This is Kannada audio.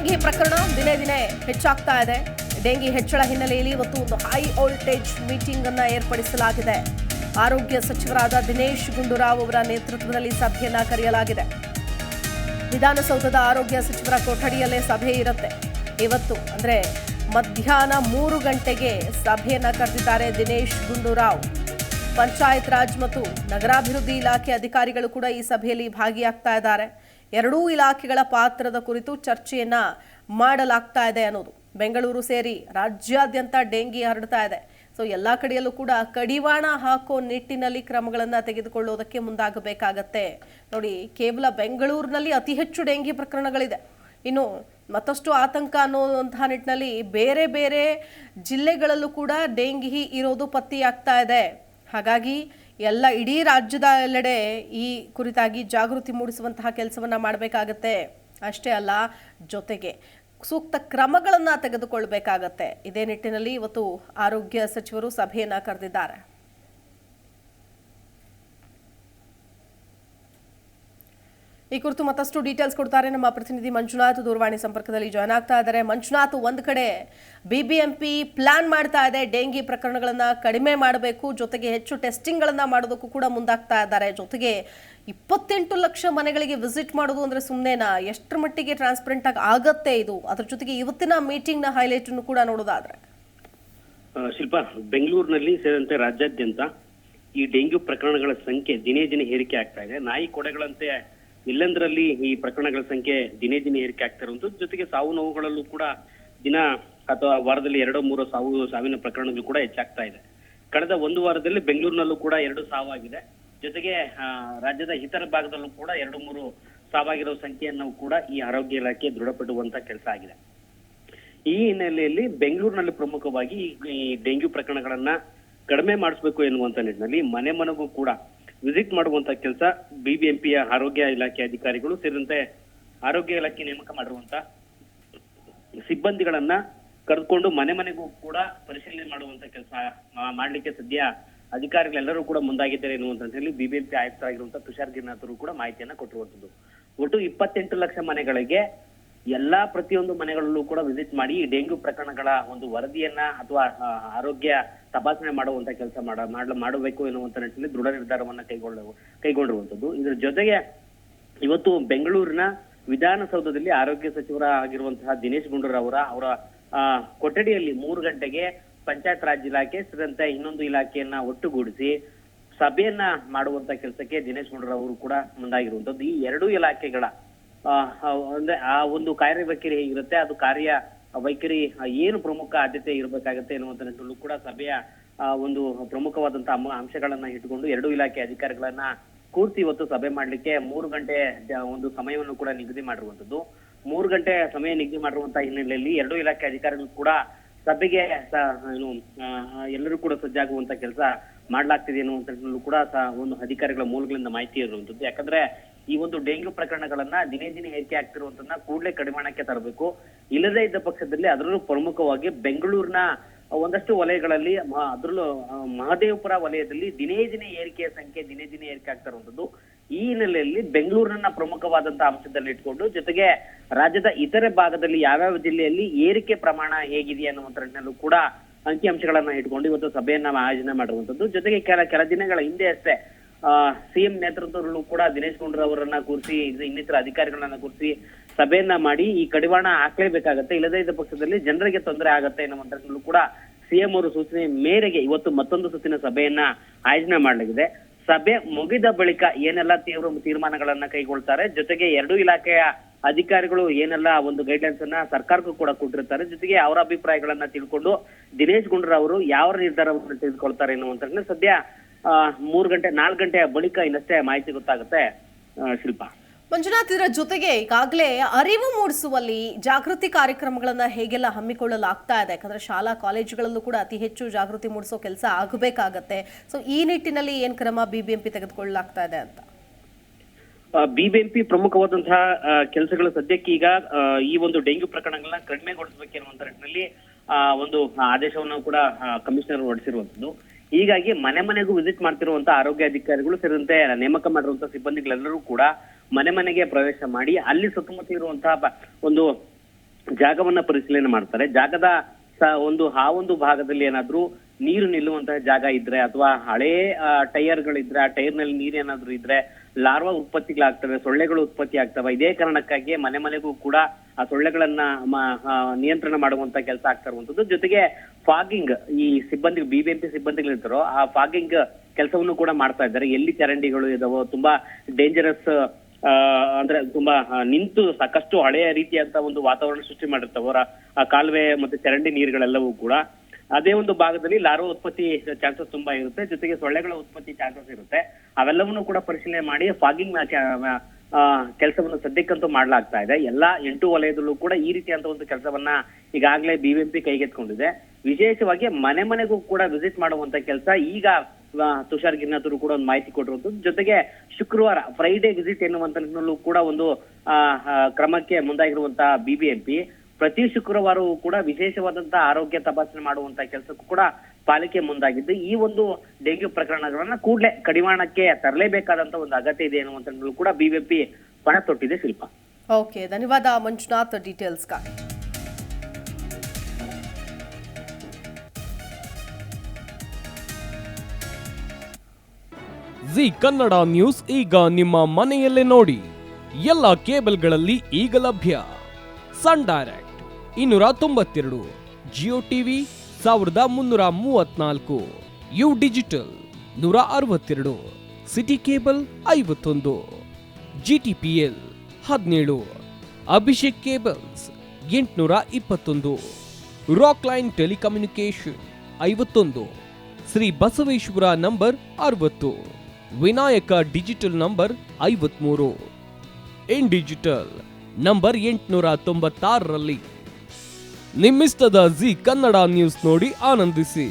ಡೆಂಗಿ ಪ್ರಕರಣ ದಿನೇ ದಿನೇ ಹೆಚ್ಚಾಗ್ತಾ ಇದೆ. ಡೆಂಗಿ ಹೆಚ್ಚಳ ಹಿನ್ನೆಲೆಯಲ್ಲಿ ಇವತ್ತು ಒಂದು ಹೈ ವೋಲ್ಟೇಜ್ ಮೀಟಿಂಗ್ ಅನ್ನು ಏರ್ಪಡಿಸಲಾಗಿದೆ. ಆರೋಗ್ಯ ಸಚಿವರಾದ ದಿನೇಶ್ ಗುಂಡೂರಾವ್ ಅವರ ನೇತೃತ್ವದಲ್ಲಿ ಸಭೆಯನ್ನ ಕರೆಯಲಾಗಿದೆ. ವಿಧಾನಸೌಧದ ಆರೋಗ್ಯ ಸಚಿವರ ಕೊಠಡಿಯಲ್ಲೇ ಸಭೆ ಇರುತ್ತೆ. ಇವತ್ತು ಅಂದ್ರೆ ಮಧ್ಯಾಹ್ನ 3 ಗಂಟೆಗೆ ಸಭೆಯನ್ನ ಕರೆದಿದ್ದಾರೆ ದಿನೇಶ್ ಗುಂಡೂರಾವ್. ಪಂಚಾಯತ್ ರಾಜ್ ಮತ್ತು ನಗರಾಭಿವೃದ್ಧಿ ಇಲಾಖೆ ಅಧಿಕಾರಿಗಳು ಕೂಡ ಈ ಸಭೆಯಲ್ಲಿ ಭಾಗಿಯಾಗ್ತಾ ಇದ್ದಾರೆ. ಎರಡೂ ಇಲಾಖೆಗಳ ಪಾತ್ರದ ಕುರಿತು ಚರ್ಚೆಯನ್ನ ಮಾಡಲಾಗ್ತಾ ಇದೆ ಅನ್ನೋದು. ಬೆಂಗಳೂರು ಸೇರಿ ರಾಜ್ಯಾದ್ಯಂತ ಡೆಂಗಿ ಹರಡ್ತಾ ಇದೆ. ಸೊ ಎಲ್ಲಾ ಕಡೆಯಲ್ಲೂ ಕೂಡ ಕಡಿವಾಣ ಹಾಕೋ ನಿಟ್ಟಿನಲ್ಲಿ ಕ್ರಮಗಳನ್ನ ತೆಗೆದುಕೊಳ್ಳೋದಕ್ಕೆ ಮುಂದಾಗಬೇಕಾಗತ್ತೆ. ನೋಡಿ, ಕೇವಲ ಬೆಂಗಳೂರಿನಲ್ಲಿ ಅತಿ ಹೆಚ್ಚು ಡೆಂಗಿ ಪ್ರಕರಣಗಳಿದೆ. ಇನ್ನು ಮತ್ತಷ್ಟು ಆತಂಕ ಅನ್ನುವಂತಹ ನಿಟ್ಟಿನಲ್ಲಿ ಬೇರೆ ಬೇರೆ ಜಿಲ್ಲೆಗಳಲ್ಲೂ ಕೂಡ ಡೆಂಗಿ ಇರೋದು ಪತ್ತೆಯಾಗ್ತಾ ಇದೆ. ಹಾಗಾಗಿ ಇಡೀ ರಾಜ್ಯದ ಎಲ್ಲೆಡೆ ಈ ಕುರಿತಾಗಿ ಜಾಗೃತಿ ಮೂಡಿಸುವಂತಹ ಕೆಲಸವನ್ನ ಮಾಡಬೇಕಾಗತ್ತೆ. ಅಷ್ಟೇ ಅಲ್ಲ, ಜೊತೆಗೆ ಸೂಕ್ತ ಕ್ರಮಗಳನ್ನು ತೆಗೆದುಕೊಳ್ಳಬೇಕಾಗತ್ತೆ. ಇದೇ ನಿಟ್ಟಿನಲ್ಲಿ ಇವತ್ತು ಆರೋಗ್ಯ ಸಚಿವರು ಸಭೆಯನ್ನ ಕರೆದಿದ್ದಾರೆ. ಈ ಕುರಿತು ಮತ್ತಷ್ಟು ಡೀಟೇಲ್ಸ್ ಕೊಡ್ತಾರೆ ನಮ್ಮ ಪ್ರತಿನಿಧಿ ಮಂಜುನಾಥ್. ದೂರವಾಣಿ ಸಂಪರ್ಕದಲ್ಲಿ ಜಾಯ್ನ್ ಆಗ್ತಾ ಇದ್ದಾರೆ. ಮಂಜುನಾಥ್, ಒಂದು ಕಡೆ ಬಿಬಿಎಂಪಿ ಪ್ಲಾನ್ ಮಾಡ್ತಾ ಇದೆ ಡೆಂಗಿ ಪ್ರಕರಣಗಳನ್ನ ಕಡಿಮೆ ಮಾಡಬೇಕು, ಜೊತೆಗೆ ಹೆಚ್ಚು ಟೆಸ್ಟಿಂಗ್ ಗಳನ್ನ ಮಾಡೋದಕ್ಕೂ ಕೂಡ ಮುಂದಾಗ್ತಾ ಇದ್ದಾರೆ. ಜೊತೆಗೆ 28 ಲಕ್ಷ ಮನೆಗಳಿಗೆ ವಿಸಿಟ್ ಮಾಡೋದು ಅಂದ್ರೆ ಸುಮ್ಮನೆನಾ? ಎಷ್ಟರ ಮಟ್ಟಿಗೆ ಟ್ರಾನ್ಸ್ಪರೆಂಟ್ ಆಗಿ ಆಗತ್ತೆ ಇದು? ಅದ್ರ ಜೊತೆಗೆ ಇವತ್ತಿನ ಮೀಟಿಂಗ್ ನ ಹೈಲೈಟ್ ಅನ್ನು ಕೂಡ ನೋಡೋದಾದ್ರೆ ಶಿಲ್ಪ, ಬೆಂಗಳೂರಿನಲ್ಲಿ ಸೇರಿದಂತೆ ರಾಜ್ಯಾದ್ಯಂತ ಈ ಡೆಂಗ್ಯೂ ಪ್ರಕರಣಗಳ ಸಂಖ್ಯೆ ದಿನೇ ದಿನೇ ಏರಿಕೆ ಆಗ್ತಾ ಇದೆ. ನಾಯಿ ಕೊಡೆಗಳಂತೆ ಎಲ್ಲೆಂದರಲ್ಲಿ ಈ ಪ್ರಕರಣಗಳ ಸಂಖ್ಯೆ ದಿನೇ ದಿನೇ ಏರಿಕೆ ಆಗ್ತಾ ಇರುವಂತದ್ದು. ಜೊತೆಗೆ ಸಾವು ನೋವುಗಳಲ್ಲೂ ಕೂಡ ದಿನ ಅಥವಾ ವಾರದಲ್ಲಿ 2-3 ಸಾವಿನ ಪ್ರಕರಣಗಳು ಕೂಡ ಹೆಚ್ಚಾಗ್ತಾ ಇದೆ. ಕಳೆದ 1 ವಾರದಲ್ಲಿ ಬೆಂಗಳೂರಿನಲ್ಲೂ ಕೂಡ 2 ಸಾವಾಗಿದೆ. ಜೊತೆಗೆ ರಾಜ್ಯದ ಇತರ ಭಾಗದಲ್ಲೂ ಕೂಡ 2-3 ಸಾವಾಗಿರೋ ಸಂಖ್ಯೆಯನ್ನು ಕೂಡ ಈ ಆರೋಗ್ಯ ಇಲಾಖೆ ದೃಢಪಡುವಂತ ಕೆಲಸ ಆಗಿದೆ. ಈ ಹಿನ್ನೆಲೆಯಲ್ಲಿ ಬೆಂಗಳೂರಿನಲ್ಲಿ ಪ್ರಮುಖವಾಗಿ ಈ ಡೆಂಗ್ಯೂ ಪ್ರಕರಣಗಳನ್ನ ಕಡಿಮೆ ಮಾಡಿಸ್ಬೇಕು ಎನ್ನುವಂತ ನಿಟ್ಟಿನಲ್ಲಿ ಮನೆ ಮನೆಗೂ ಕೂಡ ವಿಸಿಟ್ ಮಾಡುವಂತ ಕೆಲಸ ಬಿಬಿಎಂಪಿಯ ಆರೋಗ್ಯ ಇಲಾಖೆ ಅಧಿಕಾರಿಗಳು ಸೇರಿದಂತೆ ಆರೋಗ್ಯ ಇಲಾಖೆ ನೇಮಕ ಮಾಡಿರುವಂತ ಸಿಬ್ಬಂದಿಗಳನ್ನ ಕರೆದುಕೊಂಡು ಮನೆ ಮನೆಗೂ ಕೂಡ ಪರಿಶೀಲನೆ ಮಾಡುವಂತ ಕೆಲಸ ಮಾಡ್ಲಿಕ್ಕೆ ಸದ್ಯ ಅಧಿಕಾರಿಗಳೆಲ್ಲರೂ ಕೂಡ ಮುಂದಾಗಿದ್ದಾರೆ ಎನ್ನುವಂತ ಹೇಳಿ ಬಿಬಿಎಂಪಿ ಆಯುಕ್ತರಾಗಿರುವಂತಹ ತುಷಾರ್ ಗಿರಿನಾಥ್ ಅವರು ಕೂಡ ಮಾಹಿತಿಯನ್ನ ಕೊಟ್ಟಿರುವಂತದ್ದು. ಒಟ್ಟು 28 ಲಕ್ಷ ಮನೆಗಳಿಗೆ ಪ್ರತಿಯೊಂದು ಮನೆಗಳಲ್ಲೂ ಕೂಡ ವಿಸಿಟ್ ಮಾಡಿ ಈ ಡೆಂಗ್ಯೂ ಪ್ರಕರಣಗಳ ಒಂದು ವರದಿಯನ್ನ ಅಥವಾ ಆರೋಗ್ಯ ತಪಾಸಣೆ ಮಾಡುವಂತ ಕೆಲಸ ಮಾಡಬೇಕು ಎನ್ನುವಂತ ನಿಟ್ಟಿನಲ್ಲಿ ದೃಢ ನಿರ್ಧಾರವನ್ನ ಕೈಗೊಂಡಿರುವಂತದ್ದು. ಇದ್ರ ಜೊತೆಗೆ ಇವತ್ತು ಬೆಂಗಳೂರಿನ ವಿಧಾನಸೌಧದಲ್ಲಿ ಆರೋಗ್ಯ ಸಚಿವರ ಆಗಿರುವಂತಹ ದಿನೇಶ್ ಗುಂಡೂರಾವ್ ಅವರ ಕೊಠಡಿಯಲ್ಲಿ 3 ಗಂಟೆಗೆ ಪಂಚಾಯತ್ ರಾಜ್ ಇಲಾಖೆ ಸೇರಿದಂತೆ ಇನ್ನೊಂದು ಇಲಾಖೆಯನ್ನ ಒಟ್ಟುಗೂಡಿಸಿ ಸಭೆಯನ್ನ ಮಾಡುವಂತ ಕೆಲಸಕ್ಕೆ ದಿನೇಶ್ ಗುಂಡೂರಾವ್ ಅವರು ಕೂಡ ಮುಂದಾಗಿರುವಂತದ್ದು. ಈ ಎರಡೂ ಇಲಾಖೆಗಳ ಅಂದ್ರೆ ಆ ಒಂದು ಕಾರ್ಯವೈಖರಿ ಹೇಗಿರುತ್ತೆ, ಅದು ಕಾರ್ಯ ವೈಖರಿ ಏನು ಪ್ರಮುಖ ಆದ್ಯತೆ ಇರಬೇಕಾಗತ್ತೆ ಎನ್ನುವಂತ ನಿಟ್ಟಿನಲ್ಲೂ ಕೂಡ ಸಭೆಯ ಒಂದು ಪ್ರಮುಖವಾದಂತಹ ಅಂಶಗಳನ್ನ ಇಟ್ಟುಕೊಂಡು ಎರಡೂ ಇಲಾಖೆ ಅಧಿಕಾರಿಗಳನ್ನ ಕೂರ್ಸಿ ಇವತ್ತು ಸಭೆ ಮಾಡ್ಲಿಕ್ಕೆ 3 ಗಂಟೆ ಒಂದು ಸಮಯವನ್ನು ಕೂಡ ನಿಗದಿ ಮಾಡಿರುವಂತದ್ದು. 3 ಗಂಟೆ ಸಮಯ ನಿಗದಿ ಮಾಡಿರುವಂತಹ ಹಿನ್ನೆಲೆಯಲ್ಲಿ ಎರಡೂ ಇಲಾಖೆ ಅಧಿಕಾರಿಗಳು ಕೂಡ ಸಭೆಗೆ ಎಲ್ಲರೂ ಕೂಡ ಸಜ್ಜಾಗುವಂತ ಕೆಲಸ ಮಾಡ್ಲಾಗ್ತಿದೆ ಎನ್ನುವಂತ ಕೂಡ ಒಂದು ಅಧಿಕಾರಿಗಳ ಮೂಲಗಳಿಂದ ಮಾಹಿತಿ ಇರುವಂತದ್ದು. ಯಾಕಂದ್ರೆ ಈ ಒಂದು ಡೆಂಗ್ಯೂ ಪ್ರಕರಣಗಳನ್ನ ದಿನೇ ದಿನೇ ಏರಿಕೆ ಆಗ್ತಿರುವಂತನ್ನ ಕೂಡಲೇ ಕಡಿವಾಣಕ್ಕೆ ತರಬೇಕು. ಇಲ್ಲದೇ ಇದ್ದ ಪಕ್ಷದಲ್ಲಿ ಅದರಲ್ಲೂ ಪ್ರಮುಖವಾಗಿ ಬೆಂಗಳೂರಿನ ಒಂದಷ್ಟು ವಲಯಗಳಲ್ಲಿ ಅದರಲ್ಲೂ ಮಹದೇವಪುರ ವಲಯದಲ್ಲಿ ದಿನೇ ದಿನೇ ಏರಿಕೆಯ ಸಂಖ್ಯೆ ದಿನೇ ದಿನೇ ಏರಿಕೆ ಆಗ್ತಾ ಇರುವಂತದ್ದು. ಈ ಹಿನ್ನೆಲೆಯಲ್ಲಿ ಬೆಂಗಳೂರನ್ನ ಪ್ರಮುಖವಾದಂತಹ ಅಂಶದಲ್ಲಿ ಇಟ್ಕೊಂಡು ಜೊತೆಗೆ ರಾಜ್ಯದ ಇತರೆ ಭಾಗದಲ್ಲಿ ಯಾವ್ಯಾವ ಜಿಲ್ಲೆಯಲ್ಲಿ ಏರಿಕೆ ಪ್ರಮಾಣ ಹೇಗಿದೆ ಅನ್ನುವಂತ ನಿಟ್ಟಿನಲ್ಲೂ ಕೂಡ ಅಂಕಿಅಂಶಗಳನ್ನ ಇಟ್ಕೊಂಡು ಇವತ್ತು ಸಭೆಯನ್ನ ಆಯೋಜನೆ ಮಾಡಿರುವಂತದ್ದು. ಜೊತೆಗೆ ಕೆಲ ದಿನಗಳ ಹಿಂದೆ ಅಷ್ಟೇ ಸಿಎಂ ನೇತೃತ್ವದಲ್ಲೂ ಕೂಡ ದಿನೇಶ್ ಗುಂಡೂರಾವ್ ಅವರನ್ನ ಕೂರಿಸಿ ಇನ್ನಿತರ ಅಧಿಕಾರಿಗಳನ್ನ ಕೂರಿಸಿ ಸಭೆಯನ್ನ ಮಾಡಿ ಈ ಕಡಿವಾಣ ಹಾಕ್ಲೇಬೇಕಾಗತ್ತೆ, ಇಲ್ಲದೇ ಇದ್ದ ಪಕ್ಷದಲ್ಲಿ ಜನರಿಗೆ ತೊಂದರೆ ಆಗತ್ತೆ ಎನ್ನುವಂತಲ್ಲೂ ಕೂಡ ಸಿಎಂ ಅವರು ಸೂಚನೆ ಮೇರೆಗೆ ಇವತ್ತು ಮತ್ತೊಂದು ಸುತ್ತಿನ ಸಭೆಯನ್ನ ಆಯೋಜನೆ ಮಾಡಲಾಗಿದೆ. ಸಭೆ ಮುಗಿದ ಬಳಿಕ ಏನೆಲ್ಲ ತೀರ್ಮಾನಗಳನ್ನ ಕೈಗೊಳ್ತಾರೆ, ಜೊತೆಗೆ ಎರಡೂ ಇಲಾಖೆಯ ಅಧಿಕಾರಿಗಳು ಏನೆಲ್ಲ ಒಂದು ಗೈಡ್ಲೈನ್ಸ್ ಅನ್ನ ಸರ್ಕಾರಕ್ಕೂ ಕೂಡ ಕೊಟ್ಟಿರ್ತಾರೆ, ಜೊತೆಗೆ ಅವರ ಅಭಿಪ್ರಾಯಗಳನ್ನ ತಿಳ್ಕೊಂಡು ದಿನೇಶ್ ಗುಂಡೂರಾವ್ ಅವರು ಯಾವ ನಿರ್ಧಾರವನ್ನು ತೆಗೆದುಕೊಳ್ತಾರೆ ಎನ್ನುವಂತ ಸದ್ಯ 4 ಗಂಟೆಯ ಬಳಿಕ ಇನ್ನಷ್ಟೇ ಮಾಹಿತಿ ಗೊತ್ತಾಗುತ್ತೆ. ಶಿಲ್ಪ, ಮಂಜುನಾಥ್, ಇದರ ಜೊತೆಗೆ ಈಗಾಗಲೇ ಅರಿವು ಮೂಡಿಸುವಲ್ಲಿ ಜಾಗೃತಿ ಕಾರ್ಯಕ್ರಮಗಳನ್ನ ಹೇಗೆಲ್ಲ ಹಮ್ಮಿಕೊಳ್ಳಲಾಗ್ತಾ ಇದೆ? ಯಾಕಂದ್ರೆ ಶಾಲಾ ಕಾಲೇಜುಗಳಲ್ಲೂ ಕೂಡ ಅತಿ ಹೆಚ್ಚು ಜಾಗೃತಿ ಮೂಡಿಸೋ ಕೆಲಸ ಆಗಬೇಕಾಗತ್ತೆ. ಸೊ ಈ ನಿಟ್ಟಿನಲ್ಲಿ ಏನ್ ಕ್ರಮ ಬಿಬಿಎಂಪಿ ತೆಗೆದುಕೊಳ್ಳಲಾಗ್ತಾ ಇದೆ ಅಂತ? ಬಿಬಿಎಂಪಿ ಪ್ರಮುಖವಾದಂತಹ ಕೆಲಸಗಳು ಸದ್ಯಕ್ಕೆ ಈಗ ಈ ಒಂದು ಡೆಂಗ್ಯೂ ಪ್ರಕರಣಗಳನ್ನ ಕಡಿಮೆಗೊಳಿಸಬೇಕೆನ್ನುವಂತ ನಿಟ್ಟಿನಲ್ಲಿ ಒಂದು ಆದೇಶವನ್ನು ಕೂಡ ಕಮಿಷನರ್ ಹೊರಡಿಸಿರುವಂತದ್ದು. ಹೀಗಾಗಿ ಮನೆ ಮನೆಗೂ ವಿಸಿಟ್ ಮಾಡ್ತಿರುವಂತ ಆರೋಗ್ಯ ಅಧಿಕಾರಿಗಳು ಸೇರಿದಂತೆ ನೇಮಕ ಮಾಡಿರುವಂತಹ ಸಿಬ್ಬಂದಿಗಳೆಲ್ಲರೂ ಕೂಡ ಮನೆ ಮನೆಗೆ ಪ್ರವೇಶ ಮಾಡಿ ಅಲ್ಲಿ ಸುತ್ತಮುತ್ತ ಇರುವಂತಹ ಒಂದು ಜಾಗವನ್ನ ಪರಿಶೀಲನೆ ಮಾಡ್ತಾರೆ. ಜಾಗದ ಆ ಒಂದು ಭಾಗದಲ್ಲಿ ಏನಾದ್ರೂ ನೀರು ನಿಲ್ಲುವಂತಹ ಜಾಗ ಇದ್ರೆ ಅಥವಾ ಹಳೇ ಟೈರ್ಗಳಿದ್ರೆ ಆ ಟೈರ್ ನಲ್ಲಿ ನೀರೇನಾದ್ರೂ ಇದ್ರೆ ಲಾರ್ವಾ ಉತ್ಪತ್ತಿಗಳಾಗ್ತವೆ, ಸೊಳ್ಳೆಗಳು ಉತ್ಪತ್ತಿ ಆಗ್ತವೆ. ಇದೇ ಕಾರಣಕ್ಕಾಗಿ ಮನೆಗೂ ಕೂಡ ಆ ಸೊಳ್ಳೆಗಳನ್ನ ನಿಯಂತ್ರಣ ಮಾಡುವಂತ ಕೆಲಸ ಆಗ್ತಾ ಇರುವಂತದ್ದು. ಜೊತೆಗೆ ಫಾಗಿಂಗ್, ಈ ಸಿಬ್ಬಂದಿ BBMP ಸಿಬ್ಬಂದಿಗಳಿರ್ತಾರೋ ಆ ಫಾಗಿಂಗ್ ಕೆಲಸವನ್ನು ಕೂಡ ಮಾಡ್ತಾ ಇದ್ದಾರೆ. ಎಲ್ಲಿ ಚರಂಡಿಗಳು ಇದಾವೋ, ತುಂಬಾ ಡೇಂಜರಸ್ ಅಂದ್ರೆ ತುಂಬಾ ನಿಂತು ಸಾಕಷ್ಟು ಹಳೆಯ ರೀತಿಯಂತ ಒಂದು ವಾತಾವರಣ ಸೃಷ್ಟಿ ಮಾಡಿರ್ತಾವ ಆ ಕಾಲುವೆ ಮತ್ತೆ ಚರಂಡಿ ನೀರುಗಳೆಲ್ಲವೂ ಕೂಡ ಅದೇ ಒಂದು ಭಾಗದಲ್ಲಿ ಲಾರ್ವಾ ಉತ್ಪತ್ತಿ ಚಾನ್ಸಸ್ ತುಂಬಾ ಇರುತ್ತೆ. ಜೊತೆಗೆ ಸೊಳ್ಳೆಗಳ ಉತ್ಪತ್ತಿ ಚಾನ್ಸಸ್ ಇರುತ್ತೆ. ಅವೆಲ್ಲವನ್ನೂ ಕೂಡ ಪರಿಶೀಲನೆ ಮಾಡಿ ಫಾಗಿಂಗ್ ಕೆಲಸವನ್ನು ಸದ್ಯಕ್ಕಂತೂ ಮಾಡ್ಲಾಗ್ತಾ ಇದೆ. ಎಲ್ಲಾ 8 ವಲಯದಲ್ಲೂ ಕೂಡ ಈ ರೀತಿಯಂತ ಒಂದು ಕೆಲಸವನ್ನ ಈಗಾಗಲೇ BBMP ಕೈಗೆತ್ಕೊಂಡಿದೆ. ವಿಶೇಷವಾಗಿ ಮನೆಗೂ ಕೂಡ ವಿಸಿಟ್ ಮಾಡುವಂತ ಕೆಲಸ ಈಗ ತುಷಾರ್ ಗಿರಿನಾಥ್ ಅವರು ಕೂಡ ಒಂದು ಮಾಹಿತಿ ಕೊಟ್ಟಿರುವಂತದ್ದು. ಜೊತೆಗೆ ಶುಕ್ರವಾರ ಫ್ರೈಡೇ ವಿಸಿಟ್ ಎನ್ನುವಂತ ನಿಟ್ಟಿನಲ್ಲೂ ಕೂಡ ಒಂದು ಕ್ರಮಕ್ಕೆ ಮುಂದಾಗಿರುವಂತಹ BBMP ಪ್ರತಿ ಶುಕ್ರವಾರವೂ ಕೂಡ ವಿಶೇಷವಾದಂತಹ ಆರೋಗ್ಯ ತಪಾಸಣೆ ಮಾಡುವಂತ ಕೆಲಸಕ್ಕೂ ಕೂಡ ಪಾಲಿಕೆ ಮುಂದಾಗಿದ್ದು, ಈ ಒಂದು ಡೆಂಗ್ಯೂ ಪ್ರಕರಣಗಳನ್ನ ಕೂಡಲೇ ಕಡಿವಾಣಕ್ಕೆ ತರಲೇಬೇಕಾದಂತ ಒಂದು ಅಗತ್ಯ ಇದೆ ಎನ್ನುವಂತ ಕೂಡ BBMP ಪಣ ತೊಟ್ಟಿದೆ. ಶಿಲ್ಪ. ಓಕೆ, ಧನ್ಯವಾದ ಮಂಜುನಾಥ್ ಡೀಟೇಲ್ಸ್ಗಾಗಿ. ಜಿ ಕನ್ನಡ ನ್ಯೂಸ್ ಈಗ ನಿಮ್ಮ ಮನೆಯಲ್ಲೇ ನೋಡಿ. ಎಲ್ಲ ಕೇಬಲ್ಗಳಲ್ಲಿ ಈಗ ಲಭ್ಯ. Sun Direct 292, Jio TV 1334, U Digital 162, City Cable 51, GTPL 17, Abhishek cables 821, Rock Line telecommunication 51, Shri Basaveshwara number 60, Vinayaka digital number 53, In Digital number 896ರಲ್ಲಿ. ನಿಮ್ಮಿಸ್ತದ ಜಿ ಕನ್ನಡ ನ್ಯೂಸ್ ನೋಡಿ ಆನಂದಿಸಿ.